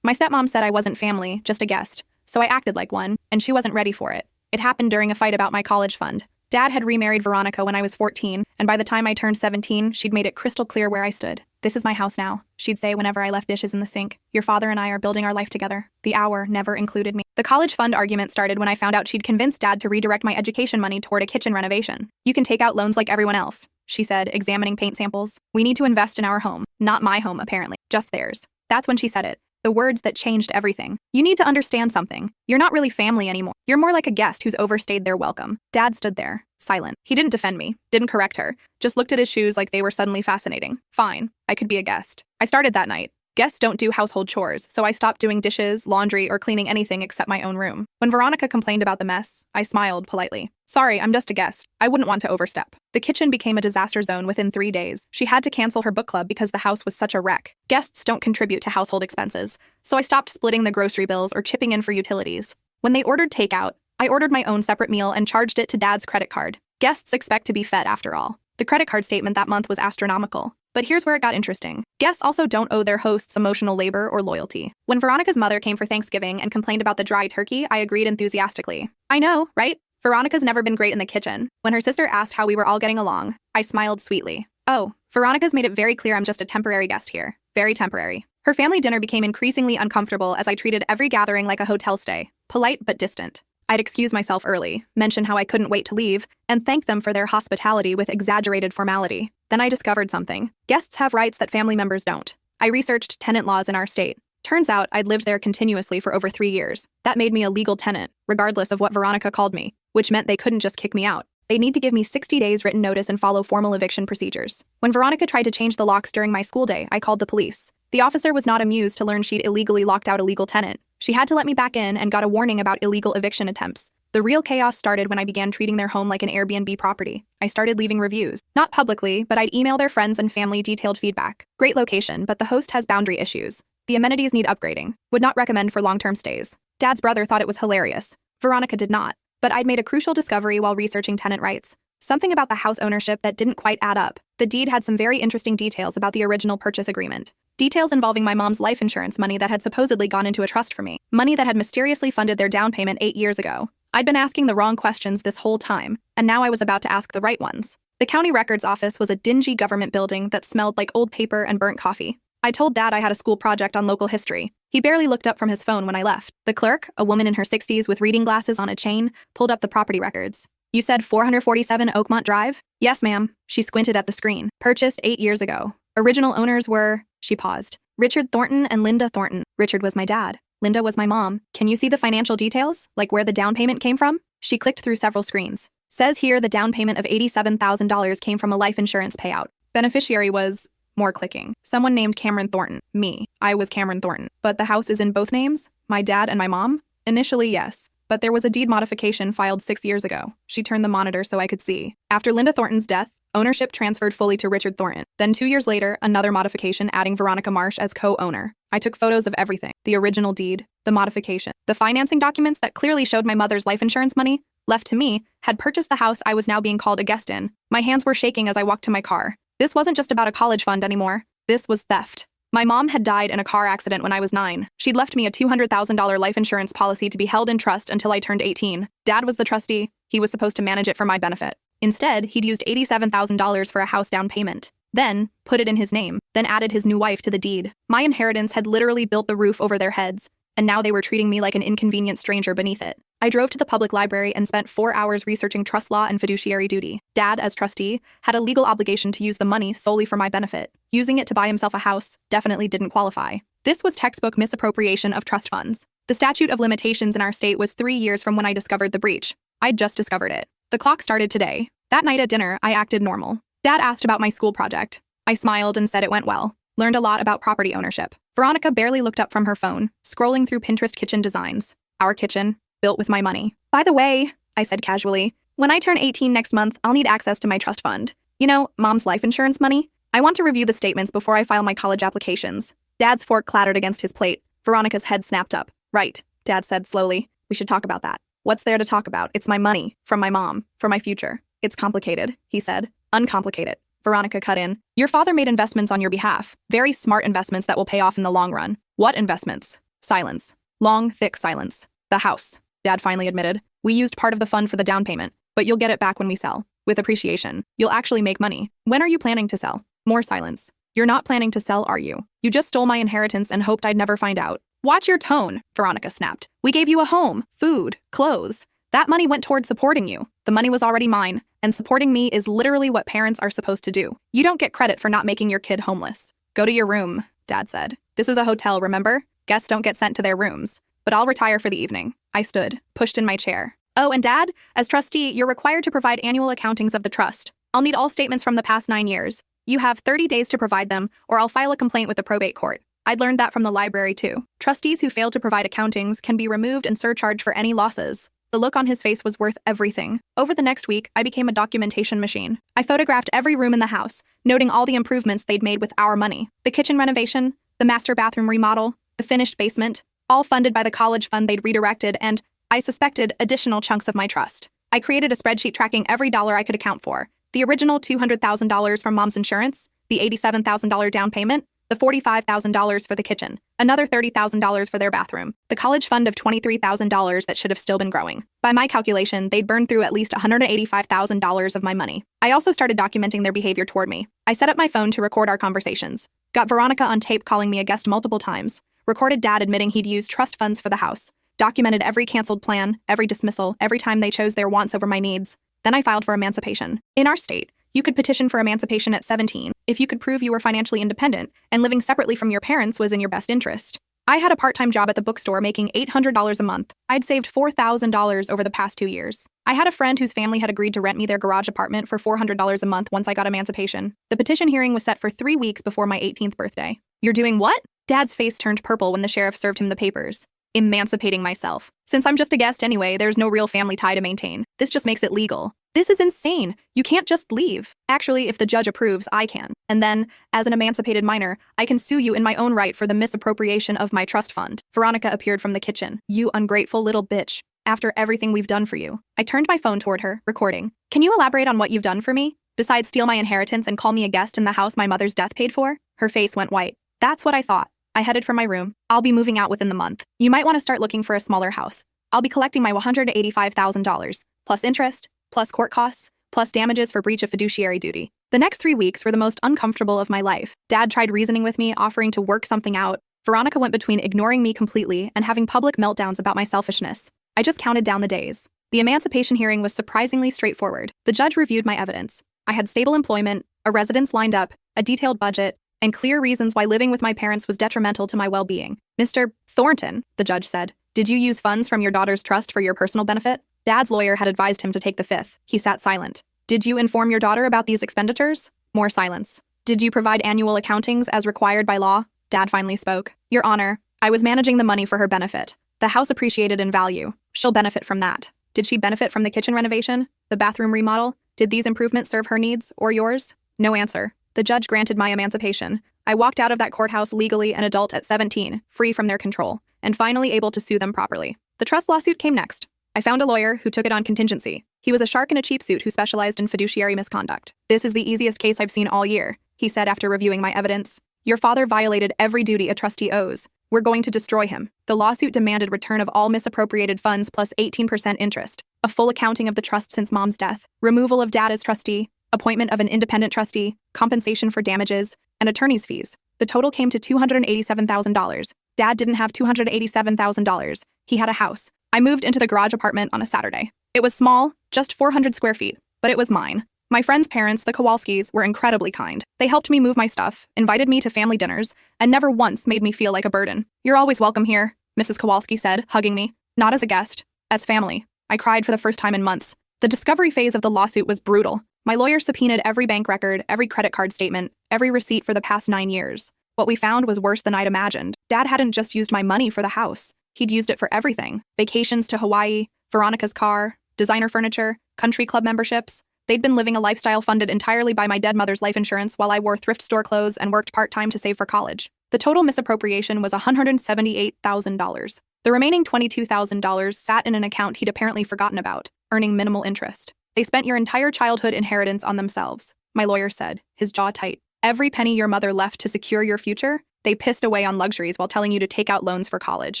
My stepmom said I wasn't family, just a guest, so I acted like one, and she wasn't ready for it. It happened during a fight about my college fund. Dad had remarried Veronica when I was 14, and by the time I turned 17, she'd made it crystal clear where I stood. "This is my house now," she'd say whenever I left dishes in the sink. "Your father and I are building our life together." The hour never included me. The college fund argument started when I found out she'd convinced Dad to redirect my education money toward a kitchen renovation. "You can take out loans like everyone else," she said, examining paint samples. "We need to invest in our home. Not my home, apparently. Just theirs." That's when she said it. The words that changed everything. "You need to understand something. You're not really family anymore. You're more like a guest who's overstayed their welcome." Dad stood there, silent. He didn't defend me, didn't correct her, just looked at his shoes like they were suddenly fascinating. Fine, I could be a guest. I started that night. Guests don't do household chores, so I stopped doing dishes, laundry, or cleaning anything except my own room. When Veronica complained about the mess, I smiled politely. "Sorry, I'm just a guest. I wouldn't want to overstep." The kitchen became a disaster zone within 3 days. She had to cancel her book club because the house was such a wreck. Guests don't contribute to household expenses, so I stopped splitting the grocery bills or chipping in for utilities. When they ordered takeout, I ordered my own separate meal and charged it to Dad's credit card. Guests expect to be fed after all. The credit card statement that month was astronomical. But here's where it got interesting. Guests also don't owe their hosts emotional labor or loyalty. When Veronica's mother came for Thanksgiving and complained about the dry turkey, I agreed enthusiastically. "I know, right? Veronica's never been great in the kitchen." When her sister asked how we were all getting along, I smiled sweetly. "Oh, Veronica's made it very clear I'm just a temporary guest here. Very temporary." Her family dinner became increasingly uncomfortable as I treated every gathering like a hotel stay, polite but distant. I'd excuse myself early, mention how I couldn't wait to leave, and thank them for their hospitality with exaggerated formality. Then I discovered something. Guests have rights that family members don't. I researched tenant laws in our state. Turns out I'd lived there continuously for over 3 years. That made me a legal tenant, regardless of what Veronica called me, which meant they couldn't just kick me out. They'd need to give me 60 days written notice and follow formal eviction procedures. When Veronica tried to change the locks during my school day, I called the police. The officer was not amused to learn she'd illegally locked out a legal tenant. She had to let me back in and got a warning about illegal eviction attempts. The real chaos started when I began treating their home like an Airbnb property. I started leaving reviews. Not publicly, but I'd email their friends and family detailed feedback. "Great location, but the host has boundary issues. The amenities need upgrading. Would not recommend for long-term stays." Dad's brother thought it was hilarious. Veronica did not. But I'd made a crucial discovery while researching tenant rights. Something about the house ownership that didn't quite add up. The deed had some very interesting details about the original purchase agreement. Details involving my mom's life insurance money that had supposedly gone into a trust for me. Money that had mysteriously funded their down payment 8 years ago. I'd been asking the wrong questions this whole time, and now I was about to ask the right ones. The county records office was a dingy government building that smelled like old paper and burnt coffee. I told Dad I had a school project on local history. He barely looked up from his phone when I left. The clerk, a woman in her 60s with reading glasses on a chain, pulled up the property records. "You said 447 Oakmont Drive?" "Yes, ma'am." She squinted at the screen. "Purchased 8 years ago. Original owners were..." She paused. "Richard Thornton and Linda Thornton." Richard was my dad. Linda was my mom. "Can you see the financial details? Like where the down payment came from?" She clicked through several screens. "Says here the down payment of $87,000 came from a life insurance payout. Beneficiary was..." More clicking. "Someone named Cameron Thornton." Me. I was Cameron Thornton. "But the house is in both names? My dad and my mom?" "Initially, yes. But there was a deed modification filed 6 years ago." She turned the monitor so I could see. "After Linda Thornton's death, ownership transferred fully to Richard Thornton. Then 2 years later, another modification adding Veronica Marsh as co-owner. I took photos of everything. The original deed, the modification, the financing documents that clearly showed my mother's life insurance money, left to me, had purchased the house I was now being called a guest in. My hands were shaking as I walked to my car. This wasn't just about a college fund anymore. This was theft. My mom had died in a car accident when I was 9. She'd left me a $200,000 life insurance policy to be held in trust until I turned 18. Dad was the trustee. He was supposed to manage it for my benefit. Instead, he'd used $87,000 for a house down payment. Then, put it in his name, then added his new wife to the deed. My inheritance had literally built the roof over their heads, and now they were treating me like an inconvenient stranger beneath it. I drove to the public library and spent 4 hours researching trust law and fiduciary duty. Dad, as trustee, had a legal obligation to use the money solely for my benefit. Using it to buy himself a house definitely didn't qualify. This was textbook misappropriation of trust funds. The statute of limitations in our state was 3 years from when I discovered the breach. I'd just discovered it. The clock started today. That night at dinner, I acted normal. Dad asked about my school project. I smiled and said it went well. Learned a lot about property ownership. Veronica barely looked up from her phone, scrolling through Pinterest kitchen designs. Our kitchen, built with my money. "By the way," I said casually, "when I turn 18 next month, I'll need access to my trust fund. You know, Mom's life insurance money. I want to review the statements before I file my college applications." Dad's fork clattered against his plate. Veronica's head snapped up. "Right," Dad said slowly. "We should talk about that." "What's there to talk about? It's my money. From my mom. For my future." "It's complicated," he said. "Uncomplicated." Veronica cut in. "Your father made investments on your behalf. Very smart investments that will pay off in the long run." "What investments?" Silence. Long, thick silence. The house, Dad finally admitted. We used part of the fund for the down payment, but you'll get it back when we sell. With appreciation. You'll actually make money. When are you planning to sell? More silence. You're not planning to sell, are you? You just stole my inheritance and hoped I'd never find out. Watch your tone, Veronica snapped. We gave you a home, food, clothes. That money went toward supporting you. The money was already mine, and supporting me is literally what parents are supposed to do. You don't get credit for not making your kid homeless. Go to your room, Dad said. This is a hotel, remember? Guests don't get sent to their rooms. But I'll retire for the evening. I stood, pushed in my chair. Oh, and Dad, as trustee, you're required to provide annual accountings of the trust. I'll need all statements from the past 9 years. You have 30 days to provide them, or I'll file a complaint with the probate court. I'd learned that from the library, too. Trustees who fail to provide accountings can be removed and surcharged for any losses. The look on his face was worth everything. Over the next week, I became a documentation machine. I photographed every room in the house, noting all the improvements they'd made with our money. The kitchen renovation, the master bathroom remodel, the finished basement, all funded by the college fund they'd redirected and, I suspected, additional chunks of my trust. I created a spreadsheet tracking every dollar I could account for. The original $200,000 from Mom's insurance, the $87,000 down payment, the $45,000 for the kitchen, another $30,000 for their bathroom, the college fund of $23,000 that should have still been growing. By my calculation, they'd burned through at least $185,000 of my money. I also started documenting their behavior toward me. I set up my phone to record our conversations, got Veronica on tape calling me a guest multiple times, recorded Dad admitting he'd used trust funds for the house, documented every canceled plan, every dismissal, every time they chose their wants over my needs. Then I filed for emancipation. In our state, you could petition for emancipation at 17 if you could prove you were financially independent and living separately from your parents was in your best interest. I had a part-time job at the bookstore making $800 a month. I'd saved $4,000 over the past 2 years. I had a friend whose family had agreed to rent me their garage apartment for $400 a month once I got emancipation. The petition hearing was set for 3 weeks before my 18th birthday. You're doing what? Dad's face turned purple when the sheriff served him the papers. Emancipating myself. Since I'm just a guest anyway, there's no real family tie to maintain. This just makes it legal. This is insane. You can't just leave. Actually, if the judge approves, I can. And then, as an emancipated minor, I can sue you in my own right for the misappropriation of my trust fund. Veronica appeared from the kitchen. You ungrateful little bitch. After everything we've done for you. I turned my phone toward her, recording. Can you elaborate on what you've done for me? Besides steal my inheritance and call me a guest in the house my mother's death paid for? Her face went white. That's what I thought. I headed for my room. I'll be moving out within the month. You might want to start looking for a smaller house. I'll be collecting my $185,000, plus interest, plus court costs, plus damages for breach of fiduciary duty. The next 3 weeks were the most uncomfortable of my life. Dad tried reasoning with me, offering to work something out. Veronica went between ignoring me completely and having public meltdowns about my selfishness. I just counted down the days. The emancipation hearing was surprisingly straightforward. The judge reviewed my evidence. I had stable employment, a residence lined up, a detailed budget, and clear reasons why living with my parents was detrimental to my well-being. Mr. Thornton, the judge said, did you use funds from your daughter's trust for your personal benefit? Dad's lawyer had advised him to take the fifth. He sat silent. Did you inform your daughter about these expenditures? More silence. Did you provide annual accountings as required by law? Dad finally spoke. Your Honor, I was managing the money for her benefit. The house appreciated in value. She'll benefit from that. Did she benefit from the kitchen renovation? The bathroom remodel? Did these improvements serve her needs or yours? No answer. The judge granted my emancipation. I walked out of that courthouse legally an adult at 17, free from their control, and finally able to sue them properly. The trust lawsuit came next. I found a lawyer who took it on contingency. He was a shark in a cheap suit who specialized in fiduciary misconduct. This is the easiest case I've seen all year, he said after reviewing my evidence. Your father violated every duty a trustee owes. We're going to destroy him. The lawsuit demanded return of all misappropriated funds plus 18% interest, a full accounting of the trust since Mom's death, removal of Dad as trustee, appointment of an independent trustee, compensation for damages, and attorney's fees. The total came to $287,000. Dad didn't have $287,000. He had a house. I moved into the garage apartment on a Saturday. It was small, just 400 square feet, but it was mine. My friend's parents, the Kowalskis, were incredibly kind. They helped me move my stuff, invited me to family dinners, and never once made me feel like a burden. You're always welcome here, Mrs. Kowalski said, hugging me. Not as a guest, as family. I cried for the first time in months. The discovery phase of the lawsuit was brutal. My lawyer subpoenaed every bank record, every credit card statement, every receipt for the past 9 years. What we found was worse than I'd imagined. Dad hadn't just used my money for the house. He'd used it for everything. Vacations to Hawaii, Veronica's car, designer furniture, country club memberships. They'd been living a lifestyle funded entirely by my dead mother's life insurance while I wore thrift store clothes and worked part-time to save for college. The total misappropriation was $178,000. The remaining $22,000 sat in an account he'd apparently forgotten about, earning minimal interest. They spent your entire childhood inheritance on themselves, my lawyer said, his jaw tight. Every penny your mother left to secure your future, They pissed away on luxuries while telling you to take out loans for college.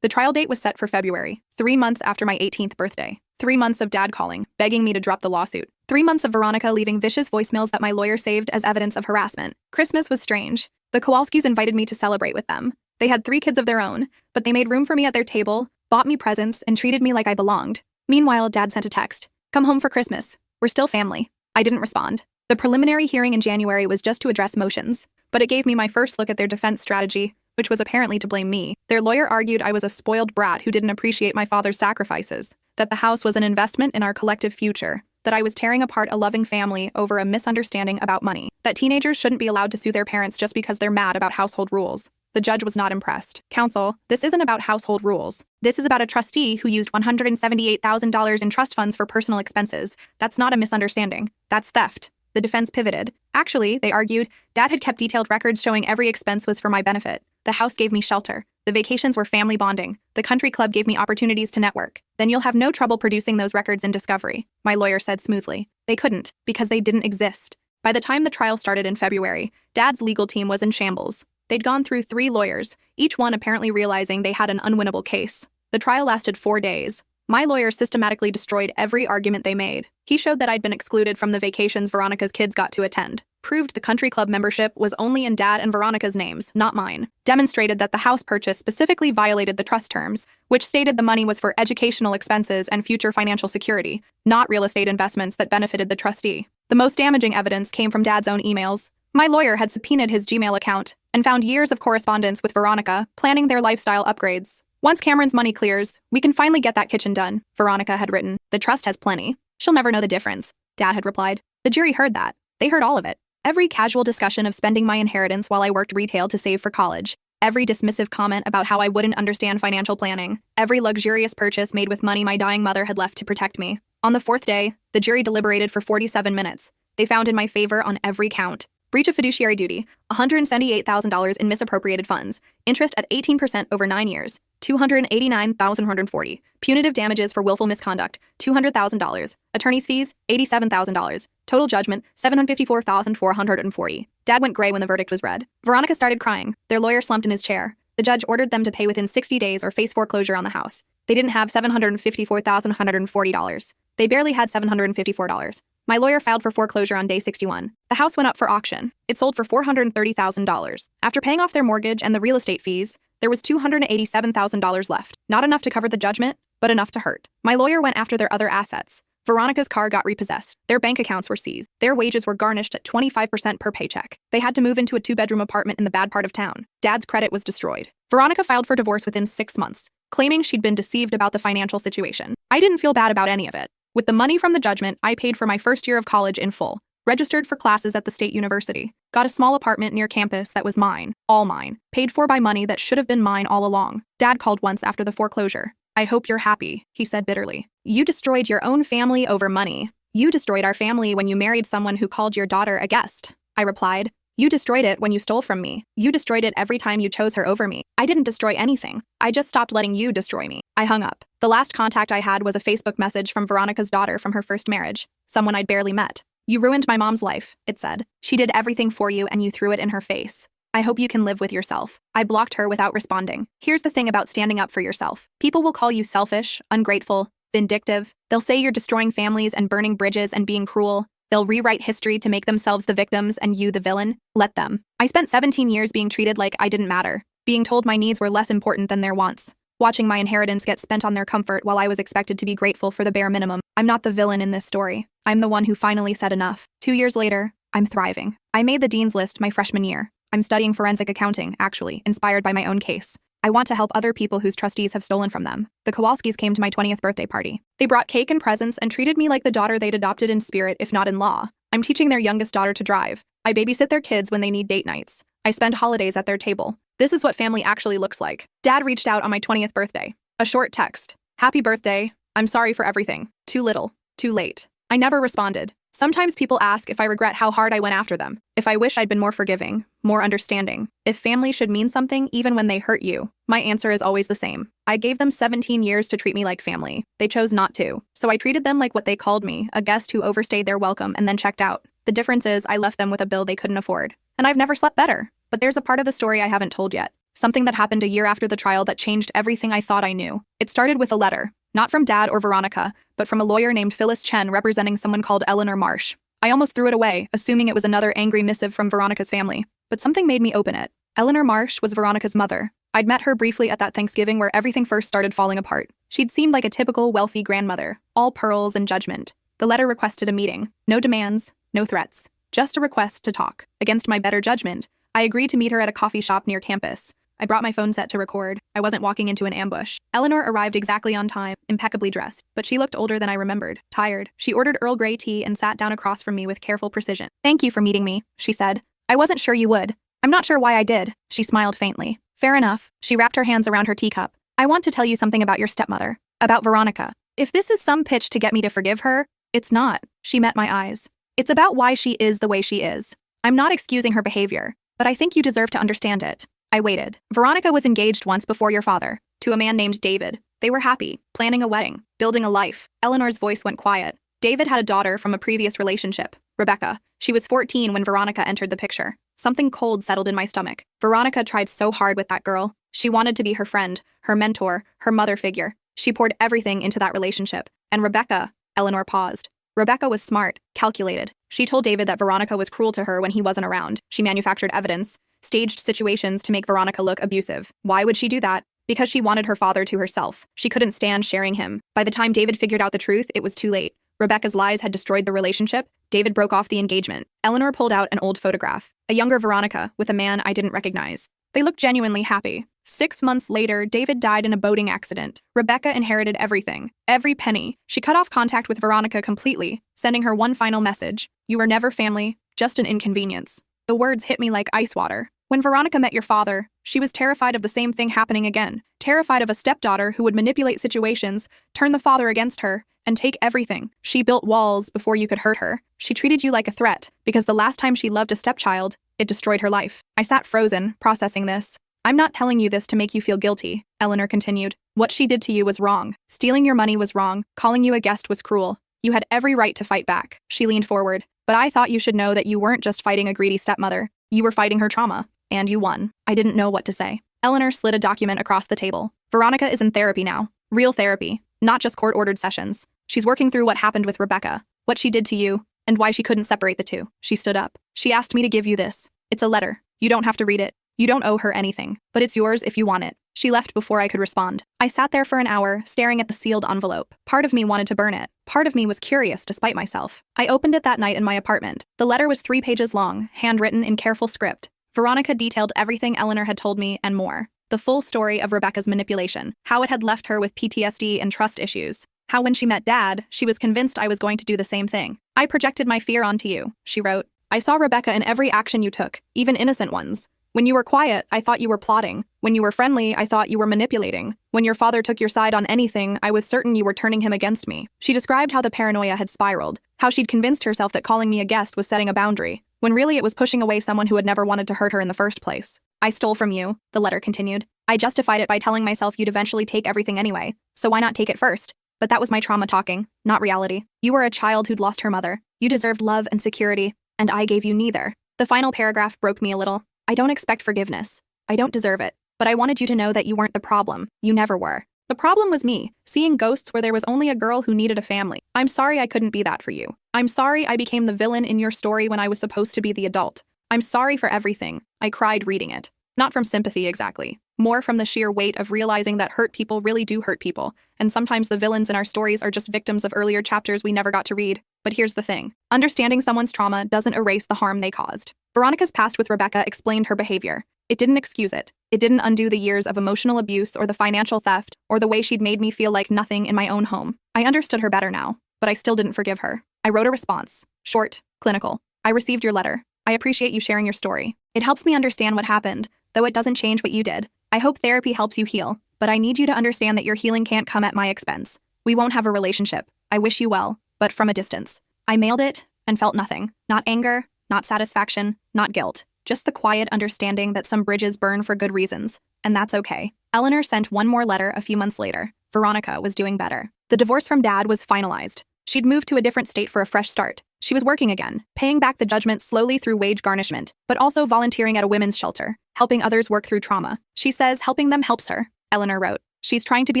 The trial date was set for February, 3 months after my 18th birthday. 3 months of Dad calling, begging me to drop the lawsuit. 3 months of Veronica leaving vicious voicemails that my lawyer saved as evidence of harassment. Christmas was strange. The Kowalskis invited me to celebrate with them. They had 3 kids of their own, but they made room for me at their table, bought me presents, and treated me like I belonged. Meanwhile, Dad sent a text. "Come home for Christmas. We're still family." I didn't respond. The preliminary hearing in January was just to address motions, but it gave me my first look at their defense strategy, which was apparently to blame me. Their lawyer argued I was a spoiled brat who didn't appreciate my father's sacrifices, that the house was an investment in our collective future, that I was tearing apart a loving family over a misunderstanding about money, that teenagers shouldn't be allowed to sue their parents just because they're mad about household rules. The judge was not impressed. "Counsel, this isn't about household rules. This is about a trustee who used $178,000 in trust funds for personal expenses. That's not a misunderstanding. That's theft." The defense pivoted. "Actually," they argued, "Dad had kept detailed records showing every expense was for my benefit. The house gave me shelter. The vacations were family bonding. The country club gave me opportunities to network. Then you'll have no trouble producing those records in discovery," my lawyer said smoothly. They couldn't, because they didn't exist. By the time the trial started in February, Dad's legal team was in shambles. They'd gone through 3 lawyers, each one apparently realizing they had an unwinnable case. The trial lasted 4 days. My lawyer systematically destroyed every argument they made. He showed that I'd been excluded from the vacations Veronica's kids got to attend. Proved the country club membership was only in Dad and Veronica's names, not mine. Demonstrated that the house purchase specifically violated the trust terms, which stated the money was for educational expenses and future financial security, not real estate investments that benefited the trustee. The most damaging evidence came from Dad's own emails. My lawyer had subpoenaed his Gmail account and found years of correspondence with Veronica, planning their lifestyle upgrades. "Once Cameron's money clears, we can finally get that kitchen done," Veronica had written. "The trust has plenty. She'll never know the difference," Dad had replied. The jury heard that. They heard all of it. Every casual discussion of spending my inheritance while I worked retail to save for college. Every dismissive comment about how I wouldn't understand financial planning. Every luxurious purchase made with money my dying mother had left to protect me. On the 4th day, the jury deliberated for 47 minutes. They found in my favor on every count. Breach of fiduciary duty, $178,000 in misappropriated funds, interest at 18% over 9 years, $289,140. Punitive damages for willful misconduct, $200,000. Attorney's fees, $87,000. Total judgment, $754,440. Dad went gray when the verdict was read. Veronica started crying. Their lawyer slumped in his chair. The judge ordered them to pay within 60 days or face foreclosure on the house. They didn't have $754,140. They barely had $754. My lawyer filed for foreclosure on day 61. The house went up for auction. It sold for $430,000. After paying off their mortgage and the real estate fees, there was $287,000 left. Not enough to cover the judgment, but enough to hurt. My lawyer went after their other assets. Veronica's car got repossessed. Their bank accounts were seized. Their wages were garnished at 25% per paycheck. They had to move into a 2-bedroom apartment in the bad part of town. Dad's credit was destroyed. Veronica filed for divorce within 6 months, claiming she'd been deceived about the financial situation. I didn't feel bad about any of it. With the money from the judgment, I paid for my first year of college in full, registered for classes at the state university, got a small apartment near campus that was mine, all mine, paid for by money that should have been mine all along. Dad called once after the foreclosure. "I hope you're happy," he said bitterly. "You destroyed your own family over money. You destroyed our family when you married someone who called your daughter a guest." I replied, "You destroyed it when you stole from me. You destroyed it every time you chose her over me. I didn't destroy anything. I just stopped letting you destroy me." I hung up. The last contact I had was a Facebook message from Veronica's daughter from her first marriage, someone I'd barely met. "You ruined my mom's life," it said. "She did everything for you and you threw it in her face. I hope you can live with yourself." I blocked her without responding. Here's the thing about standing up for yourself. People will call you selfish, ungrateful, vindictive. They'll say you're destroying families and burning bridges and being cruel. They'll rewrite history to make themselves the victims and you the villain. Let them. I spent 17 years being treated like I didn't matter, being told my needs were less important than their wants, watching my inheritance get spent on their comfort while I was expected to be grateful for the bare minimum. I'm not the villain in this story. I'm the one who finally said enough. 2 years later, I'm thriving. I made the dean's list my freshman year. I'm studying forensic accounting, actually, inspired by my own case. I want to help other people whose trustees have stolen from them. The Kowalskis came to my 20th birthday party. They brought cake and presents and treated me like the daughter they'd adopted in spirit, if not in law. I'm teaching their youngest daughter to drive. I babysit their kids when they need date nights. I spend holidays at their table. This is what family actually looks like. Dad reached out on my 20th birthday. A short text. "Happy birthday. I'm sorry for everything. Too little. Too late." I never responded. Sometimes people ask if I regret how hard I went after them, if I wish I'd been more forgiving, more understanding, if family should mean something even when they hurt you. My answer is always the same. I gave them 17 years to treat me like family. They chose not to. So I treated them like what they called me, a guest who overstayed their welcome and then checked out. The difference is I left them with a bill they couldn't afford. And I've never slept better. But there's a part of the story I haven't told yet. Something that happened a year after the trial that changed everything I thought I knew. It started with a letter, not from Dad or Veronica, but from a lawyer named Phyllis Chen representing someone called Eleanor Marsh. I almost threw it away, assuming it was another angry missive from Veronica's family. But something made me open it. Eleanor Marsh was Veronica's mother. I'd met her briefly at that Thanksgiving where everything first started falling apart. She'd seemed like a typical wealthy grandmother, all pearls and judgment. The letter requested a meeting. No demands, no threats. Just a request to talk. Against my better judgment, I agreed to meet her at a coffee shop near campus. I brought my phone set to record. I wasn't walking into an ambush. Eleanor arrived exactly on time, impeccably dressed, but she looked older than I remembered, tired. She ordered Earl Grey tea and sat down across from me with careful precision. "Thank you for meeting me," she said. "I wasn't sure you would." "I'm not sure why I did," she smiled faintly. "Fair enough." She wrapped her hands around her teacup. "I want to tell you something about your stepmother. About Veronica. If this is some pitch to get me to forgive her, it's not." She met my eyes. "It's about why she is the way she is. I'm not excusing her behavior, but I think you deserve to understand it." I waited. "Veronica was engaged once before your father, to a man named David. They were happy, planning a wedding, building a life." Eleanor's voice went quiet. "David had a daughter from a previous relationship, Rebecca. She was 14 when Veronica entered the picture. Something cold settled in my stomach. Veronica tried so hard with that girl. She wanted to be her friend, her mentor, her mother figure. She poured everything into that relationship. And Rebecca," Eleanor paused. "Rebecca was smart, calculated. She told David that Veronica was cruel to her when he wasn't around. She manufactured evidence, staged situations to make Veronica look abusive. Why would she do that? Because she wanted her father to herself. She couldn't stand sharing him. By the time David figured out the truth, it was too late. Rebecca's lies had destroyed the relationship. David broke off the engagement." Eleanor pulled out an old photograph. A younger Veronica with a man I didn't recognize. They looked genuinely happy. 6 months later, David died in a boating accident. Rebecca inherited everything. Every penny. She cut off contact with Veronica completely, sending her one final message. "You were never family, just an inconvenience." The words hit me like ice water. When Veronica met your father, she was terrified of the same thing happening again. Terrified of a stepdaughter who would manipulate situations, turn the father against her, and take everything. She built walls before you could hurt her. She treated you like a threat, because the last time she loved a stepchild, it destroyed her life. I sat frozen, processing this. "I'm not telling you this to make you feel guilty," Eleanor continued. "What she did to you was wrong. Stealing your money was wrong. Calling you a guest was cruel. You had every right to fight back." She leaned forward. "But I thought you should know that you weren't just fighting a greedy stepmother. You were fighting her trauma. And you won." I didn't know what to say. Eleanor slid a document across the table. "Veronica is in therapy now. Real therapy. Not just court-ordered sessions. She's working through what happened with Rebecca, what she did to you, and why she couldn't separate the two." She stood up. "She asked me to give you this. It's a letter. You don't have to read it. You don't owe her anything, but it's yours if you want it." She left before I could respond. I sat there for an hour, staring at the sealed envelope. Part of me wanted to burn it. Part of me was curious despite myself. I opened it that night in my apartment. The letter was 3 pages long, handwritten in careful script. Veronica detailed everything Eleanor had told me and more. The full story of Rebecca's manipulation, how it had left her with PTSD and trust issues, how when she met Dad, she was convinced I was going to do the same thing. "I projected my fear onto you," she wrote. "I saw Rebecca in every action you took, even innocent ones. When you were quiet, I thought you were plotting. When you were friendly, I thought you were manipulating. When your father took your side on anything, I was certain you were turning him against me." She described how the paranoia had spiraled, how she'd convinced herself that calling me a guest was setting a boundary, when really it was pushing away someone who had never wanted to hurt her in the first place. "I stole from you," the letter continued. "I justified it by telling myself you'd eventually take everything anyway, so why not take it first? But that was my trauma talking, not reality. You were a child who'd lost her mother. You deserved love and security, and I gave you neither." The final paragraph broke me a little. "I don't expect forgiveness. I don't deserve it. But I wanted you to know that you weren't the problem. You never were. The problem was me, seeing ghosts where there was only a girl who needed a family. I'm sorry I couldn't be that for you. I'm sorry I became the villain in your story when I was supposed to be the adult. I'm sorry for everything." I cried reading it. Not from sympathy exactly. More from the sheer weight of realizing that hurt people really do hurt people, and sometimes the villains in our stories are just victims of earlier chapters we never got to read. But here's the thing. Understanding someone's trauma doesn't erase the harm they caused. Veronica's past with Rebecca explained her behavior. It didn't excuse it. It didn't undo the years of emotional abuse or the financial theft or the way she'd made me feel like nothing in my own home. I understood her better now, but I still didn't forgive her. I wrote a response. Short, clinical. "I received your letter. I appreciate you sharing your story. It helps me understand what happened, though it doesn't change what you did. I hope therapy helps you heal, but I need you to understand that your healing can't come at my expense. We won't have a relationship. I wish you well, but from a distance." I mailed it and felt nothing. Not anger, not satisfaction, not guilt. Just the quiet understanding that some bridges burn for good reasons, and that's okay. Eleanor sent one more letter a few months later. Veronica was doing better. The divorce from Dad was finalized. She'd moved to a different state for a fresh start. She was working again, paying back the judgment slowly through wage garnishment, but also volunteering at a women's shelter, helping others work through trauma. She says helping them helps her, Eleanor wrote. She's trying to be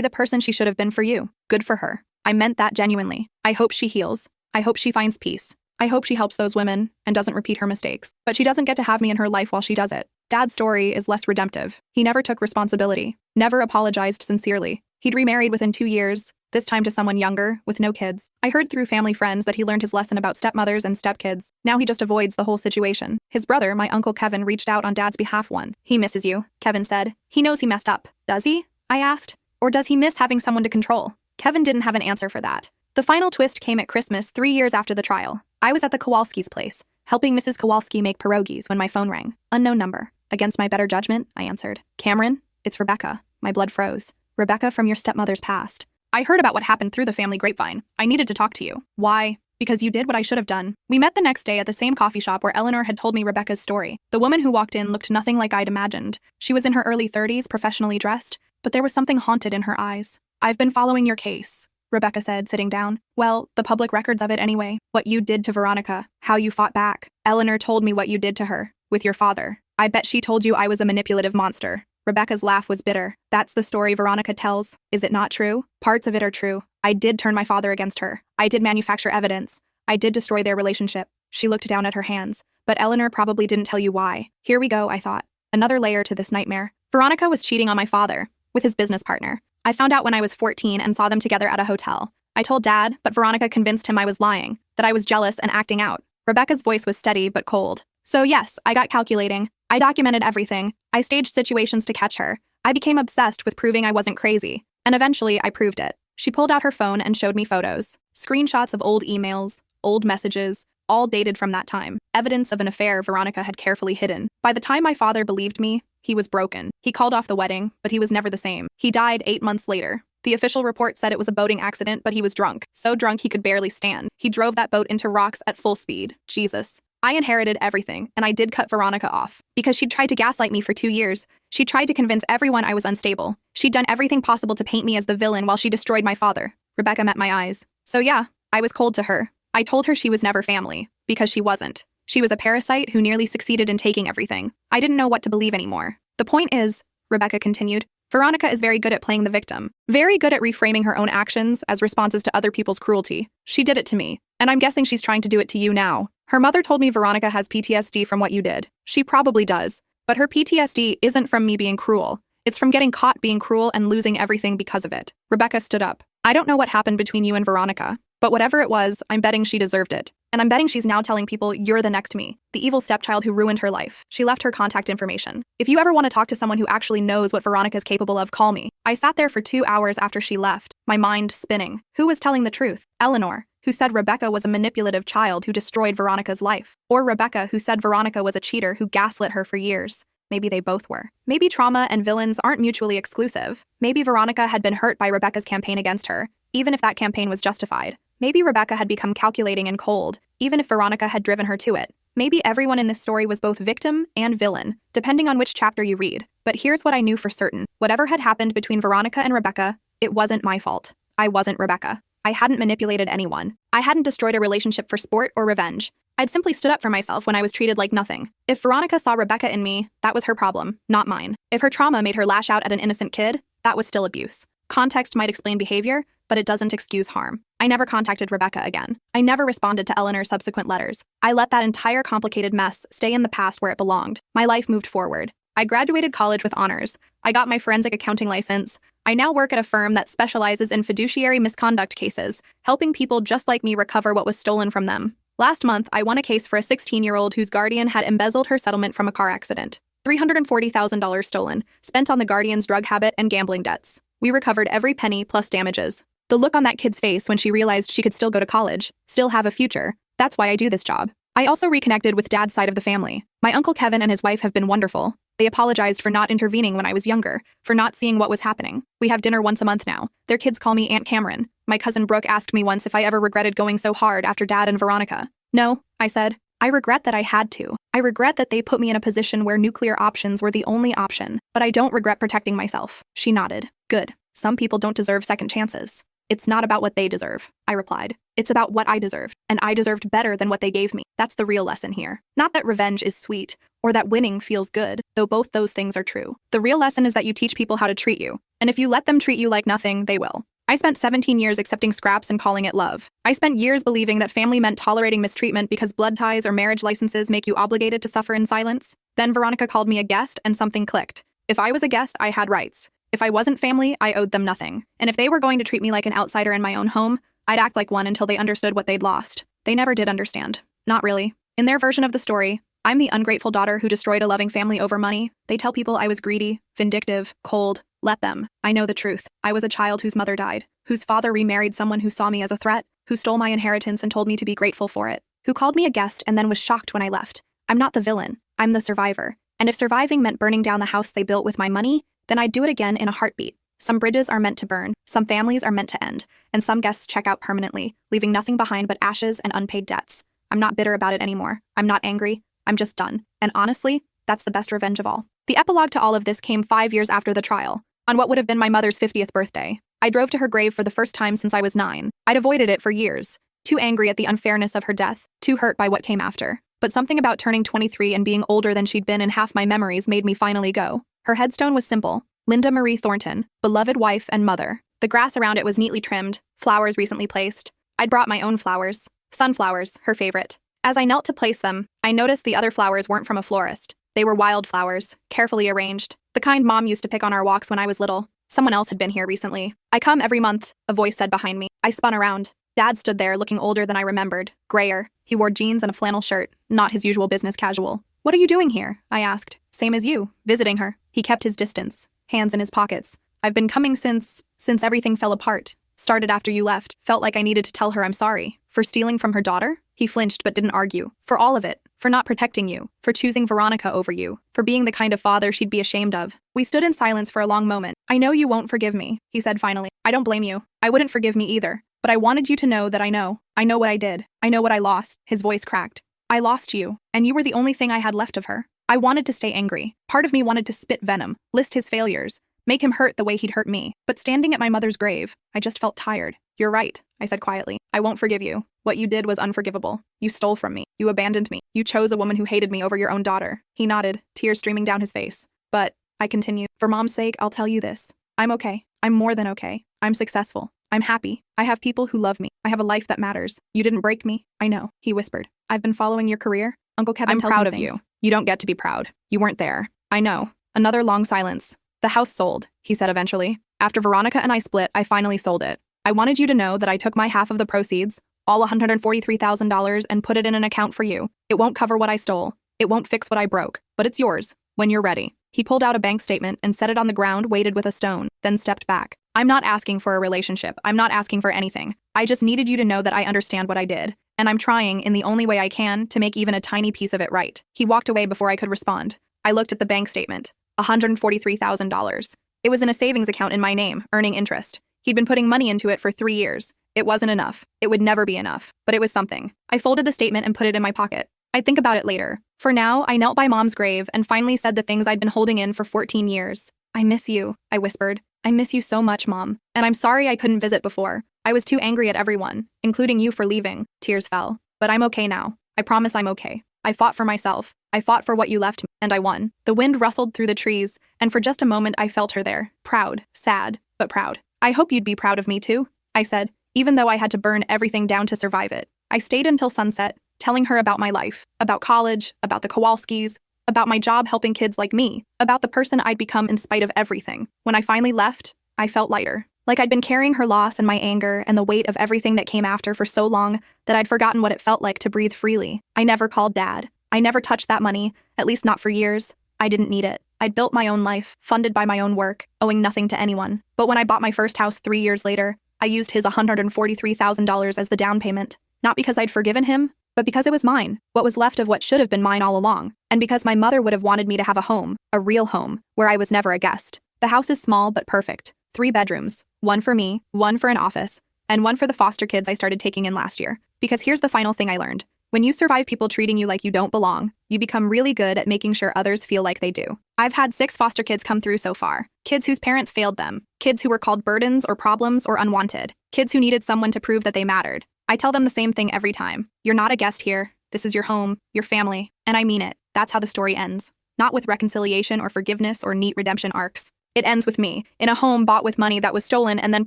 the person she should have been for you. Good for her. I meant that genuinely. I hope she heals. I hope she finds peace. I hope she helps those women and doesn't repeat her mistakes. But she doesn't get to have me in her life while she does it. Dad's story is less redemptive. He never took responsibility, never apologized sincerely. He'd remarried within 2 years, this time to someone younger, with no kids. I heard through family friends that he learned his lesson about stepmothers and stepkids. Now he just avoids the whole situation. His brother, my Uncle Kevin, reached out on Dad's behalf once. He misses you, Kevin said. He knows he messed up. Does he? I asked. Or does he miss having someone to control? Kevin didn't have an answer for that. The final twist came at Christmas 3 years after the trial. I was at the Kowalski's place, helping Mrs. Kowalski make pierogies when my phone rang. Unknown number. Against my better judgment, I answered. Cameron, it's Rebecca. My blood froze. Rebecca from your stepmother's past. I heard about what happened through the family grapevine. I needed to talk to you. Why? Because you did what I should have done. We met the next day at the same coffee shop where Eleanor had told me Rebecca's story. The woman who walked in looked nothing like I'd imagined. She was in her early 30s, professionally dressed, but there was something haunted in her eyes. I've been following your case, Rebecca said, sitting down. Well, the public records of it anyway. What you did to Veronica, how you fought back. Eleanor told me what you did to her, with your father. I bet she told you I was a manipulative monster. Rebecca's laugh was bitter. That's the story Veronica tells. Is it not true? Parts of it are true. I did turn my father against her. I did manufacture evidence. I did destroy their relationship. She looked down at her hands. But Eleanor probably didn't tell you why. Here we go, I thought. Another layer to this nightmare. Veronica was cheating on my father, with his business partner. I found out when I was 14 and saw them together at a hotel. I told Dad, but Veronica convinced him I was lying, that I was jealous and acting out. Rebecca's voice was steady but cold. So yes, I got calculating. I documented everything. I staged situations to catch her. I became obsessed with proving I wasn't crazy. And eventually, I proved it. She pulled out her phone and showed me photos. Screenshots of old emails, old messages, all dated from that time. Evidence of an affair Veronica had carefully hidden. By the time my father believed me, he was broken. He called off the wedding, but he was never the same. He died 8 months later. The official report said it was a boating accident, but he was drunk. So drunk he could barely stand. He drove that boat into rocks at full speed. Jesus. I inherited everything, and I did cut Veronica off. Because she'd tried to gaslight me for 2 years. She tried to convince everyone I was unstable. She'd done everything possible to paint me as the villain while she destroyed my father. Rebecca met my eyes. So yeah, I was cold to her. I told her she was never family, because she wasn't. She was a parasite who nearly succeeded in taking everything. I didn't know what to believe anymore. The point is, Rebecca continued, Veronica is very good at playing the victim. Very good at reframing her own actions as responses to other people's cruelty. She did it to me, and I'm guessing she's trying to do it to you now. Her mother told me Veronica has PTSD from what you did. She probably does. But her PTSD isn't from me being cruel. It's from getting caught being cruel and losing everything because of it. Rebecca stood up. I don't know what happened between you and Veronica, but whatever it was, I'm betting she deserved it. And I'm betting she's now telling people you're the next me, the evil stepchild who ruined her life. She left her contact information. If you ever want to talk to someone who actually knows what Veronica's capable of, call me. I sat there for 2 hours after she left, my mind spinning. Who was telling the truth? Eleanor, who said Rebecca was a manipulative child who destroyed Veronica's life. Or Rebecca, who said Veronica was a cheater who gaslit her for years. Maybe they both were. Maybe trauma and villains aren't mutually exclusive. Maybe Veronica had been hurt by Rebecca's campaign against her, even if that campaign was justified. Maybe Rebecca had become calculating and cold, even if Veronica had driven her to it. Maybe everyone in this story was both victim and villain, depending on which chapter you read. But here's what I knew for certain. Whatever had happened between Veronica and Rebecca, it wasn't my fault. I wasn't Rebecca. I hadn't manipulated anyone. I hadn't destroyed a relationship for sport or revenge. I'd simply stood up for myself when I was treated like nothing. If Veronica saw Rebecca in me, that was her problem, not mine. If her trauma made her lash out at an innocent kid, that was still abuse. Context might explain behavior, but it doesn't excuse harm. I never contacted Rebecca again. I never responded to Eleanor's subsequent letters. I let that entire complicated mess stay in the past where it belonged. My life moved forward. I graduated college with honors. I got my forensic accounting license. I now work at a firm that specializes in fiduciary misconduct cases, helping people just like me recover what was stolen from them. Last month, I won a case for a 16-year-old whose guardian had embezzled her settlement from a car accident. $340,000 stolen, spent on the guardian's drug habit and gambling debts. We recovered every penny plus damages. The look on that kid's face when she realized she could still go to college, still have a future. That's why I do this job. I also reconnected with Dad's side of the family. My Uncle Kevin and his wife have been wonderful. They apologized for not intervening when I was younger, for not seeing what was happening. We have dinner once a month now. Their kids call me Aunt Cameron. My cousin Brooke asked me once if I ever regretted going so hard after Dad and Veronica. No, I said. I regret that I had to. I regret that they put me in a position where nuclear options were the only option, but I don't regret protecting myself. She nodded. Good. Some people don't deserve second chances. It's not about what they deserve, I replied. It's about what I deserved, and I deserved better than what they gave me. That's the real lesson here. Not that revenge is sweet, or that winning feels good, though both those things are true. The real lesson is that you teach people how to treat you, and if you let them treat you like nothing, they will. I spent 17 years accepting scraps and calling it love. I spent years believing that family meant tolerating mistreatment because blood ties or marriage licenses make you obligated to suffer in silence. Then Veronica called me a guest, and something clicked. If I was a guest, I had rights. If I wasn't family, I owed them nothing. And if they were going to treat me like an outsider in my own home, I'd act like one until they understood what they'd lost. They never did understand. Not really. In their version of the story, I'm the ungrateful daughter who destroyed a loving family over money. They tell people I was greedy, vindictive, cold. Let them. I know the truth. I was a child whose mother died, whose father remarried someone who saw me as a threat, who stole my inheritance and told me to be grateful for it, who called me a guest and then was shocked when I left. I'm not the villain. I'm the survivor. And if surviving meant burning down the house they built with my money, then I'd do it again in a heartbeat. Some bridges are meant to burn, some families are meant to end, and some guests check out permanently, leaving nothing behind but ashes and unpaid debts. I'm not bitter about it anymore. I'm not angry. I'm just done. And honestly, that's the best revenge of all. The epilogue to all of this came 5 years after the trial, on what would have been my mother's 50th birthday. I drove to her grave for the first time since I was 9. I'd avoided it for years, too angry at the unfairness of her death, too hurt by what came after. But something about turning 23 and being older than she'd been in half my memories made me finally go. Her headstone was simple. Linda Marie Thornton, beloved wife and mother. The grass around it was neatly trimmed, flowers recently placed. I'd brought my own flowers. Sunflowers, her favorite. As I knelt to place them, I noticed the other flowers weren't from a florist. They were wildflowers, carefully arranged. The kind Mom used to pick on our walks when I was little. Someone else had been here recently. I come every month, a voice said behind me. I spun around. Dad stood there looking older than I remembered, grayer. He wore jeans and a flannel shirt, not his usual business casual. What are you doing here? I asked. Same as you, visiting her. He kept his distance, hands in his pockets. I've been coming since everything fell apart. Started after you left. Felt like I needed to tell her I'm sorry. For stealing from her daughter? He flinched but didn't argue. For all of it. For not protecting you. For choosing Veronica over you. For being the kind of father she'd be ashamed of. We stood in silence for a long moment. I know you won't forgive me, he said finally. I don't blame you. I wouldn't forgive me either. But I wanted you to know that I know. I know what I did. I know what I lost. His voice cracked. I lost you, and you were the only thing I had left of her. I wanted to stay angry. Part of me wanted to spit venom, list his failures, make him hurt the way he'd hurt me. But standing at my mother's grave, I just felt tired. You're right, I said quietly. I won't forgive you. What you did was unforgivable. You stole from me. You abandoned me. You chose a woman who hated me over your own daughter. He nodded, tears streaming down his face. But, I continued, for Mom's sake, I'll tell you this. I'm okay. I'm more than okay. I'm successful. I'm happy. I have people who love me. I have a life that matters. You didn't break me. I know, he whispered. I've been following your career. Uncle Kevin tells me things. I'm proud of you. You don't get to be proud. You weren't there. I know. Another long silence. The house sold, he said eventually. After Veronica and I split, I finally sold it. I wanted you to know that I took my half of the proceeds, all $143,000, and put it in an account for you. It won't cover what I stole. It won't fix what I broke. But it's yours, when you're ready. He pulled out a bank statement and set it on the ground, weighted with a stone, then stepped back. I'm not asking for a relationship. I'm not asking for anything. I just needed you to know that I understand what I did. And I'm trying, in the only way I can, to make even a tiny piece of it right. He walked away before I could respond. I looked at the bank statement. $143,000. It was in a savings account in my name, earning interest. He'd been putting money into it for 3 years. It wasn't enough. It would never be enough. But it was something. I folded the statement and put it in my pocket. I'd think about it later. For now, I knelt by Mom's grave and finally said the things I'd been holding in for 14 years. I miss you, I whispered. I miss you so much, Mom. And I'm sorry I couldn't visit before. I was too angry at everyone, including you for leaving. Tears fell. But I'm okay now. I promise I'm okay. I fought for myself. I fought for what you left me, and I won. The wind rustled through the trees, and for just a moment I felt her there. Proud, sad, but proud. I hope you'd be proud of me too, I said, even though I had to burn everything down to survive it. I stayed until sunset, telling her about my life, about college, about the Kowalskis, about my job helping kids like me, about the person I'd become in spite of everything. When I finally left, I felt lighter. Like I'd been carrying her loss and my anger and the weight of everything that came after for so long that I'd forgotten what it felt like to breathe freely. I never called Dad. I never touched that money, at least not for years. I didn't need it. I'd built my own life, funded by my own work, owing nothing to anyone. But when I bought my first house 3 years later, I used his $143,000 as the down payment. Not because I'd forgiven him, but because it was mine, what was left of what should have been mine all along. And because my mother would have wanted me to have a home, a real home, where I was never a guest. The house is small but perfect. 3 bedrooms, 1 for me, 1 for an office, and 1 for the foster kids I started taking in last year. Because here's the final thing I learned. When you survive people treating you like you don't belong, you become really good at making sure others feel like they do. I've had 6 foster kids come through so far. Kids whose parents failed them. Kids who were called burdens or problems or unwanted. Kids who needed someone to prove that they mattered. I tell them the same thing every time. You're not a guest here. This is your home, your family. And I mean it. That's how the story ends. Not with reconciliation or forgiveness or neat redemption arcs. It ends with me, in a home bought with money that was stolen and then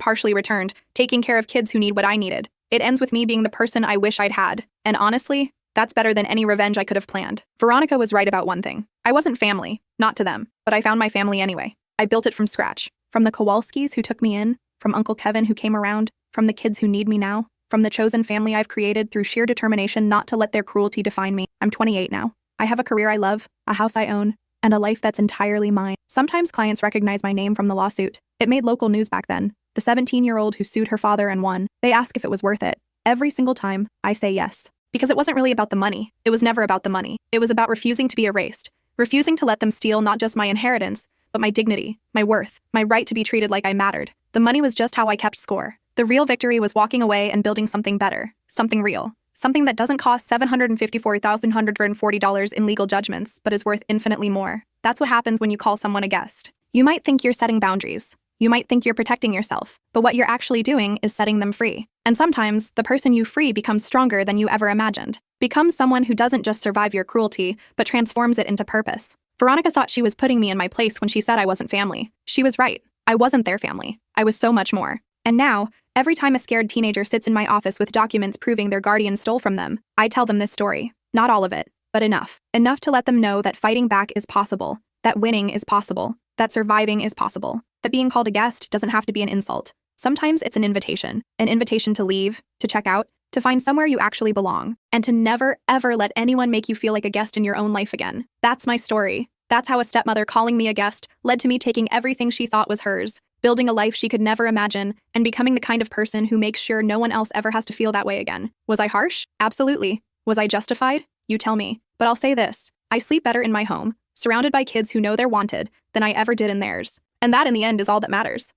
partially returned, taking care of kids who need what I needed. It ends with me being the person I wish I'd had. And honestly, that's better than any revenge I could have planned. Veronica was right about one thing. I wasn't family, not to them, but I found my family anyway. I built it from scratch. From the Kowalskis who took me in, from Uncle Kevin who came around, from the kids who need me now, from the chosen family I've created through sheer determination not to let their cruelty define me. I'm 28 now. I have a career I love, a house I own, and a life that's entirely mine. Sometimes clients recognize my name from the lawsuit. It made local news back then. The 17-year-old who sued her father and won. They ask if it was worth it. Every single time, I say yes. Because it wasn't really about the money. It was never about the money. It was about refusing to be erased. Refusing to let them steal not just my inheritance, but my dignity, my worth, my right to be treated like I mattered. The money was just how I kept score. The real victory was walking away and building something better. Something real. Something that doesn't cost $754,140 in legal judgments, but is worth infinitely more. That's what happens when you call someone a guest. You might think you're setting boundaries. You might think you're protecting yourself, but what you're actually doing is setting them free. And sometimes, the person you free becomes stronger than you ever imagined. Becomes someone who doesn't just survive your cruelty, but transforms it into purpose. Veronica thought she was putting me in my place when she said I wasn't family. She was right. I wasn't their family. I was so much more. And now, every time a scared teenager sits in my office with documents proving their guardian stole from them, I tell them this story. Not all of it, but enough. Enough to let them know that fighting back is possible, that winning is possible, that surviving is possible, that being called a guest doesn't have to be an insult. Sometimes it's an invitation to leave, to check out, to find somewhere you actually belong, and to never, ever let anyone make you feel like a guest in your own life again. That's my story. That's how a stepmother calling me a guest led to me taking everything she thought was hers, building a life she could never imagine, and becoming the kind of person who makes sure no one else ever has to feel that way again. Was I harsh? Absolutely. Was I justified? You tell me. But I'll say this. I sleep better in my home, surrounded by kids who know they're wanted, than I ever did in theirs. And that in the end is all that matters.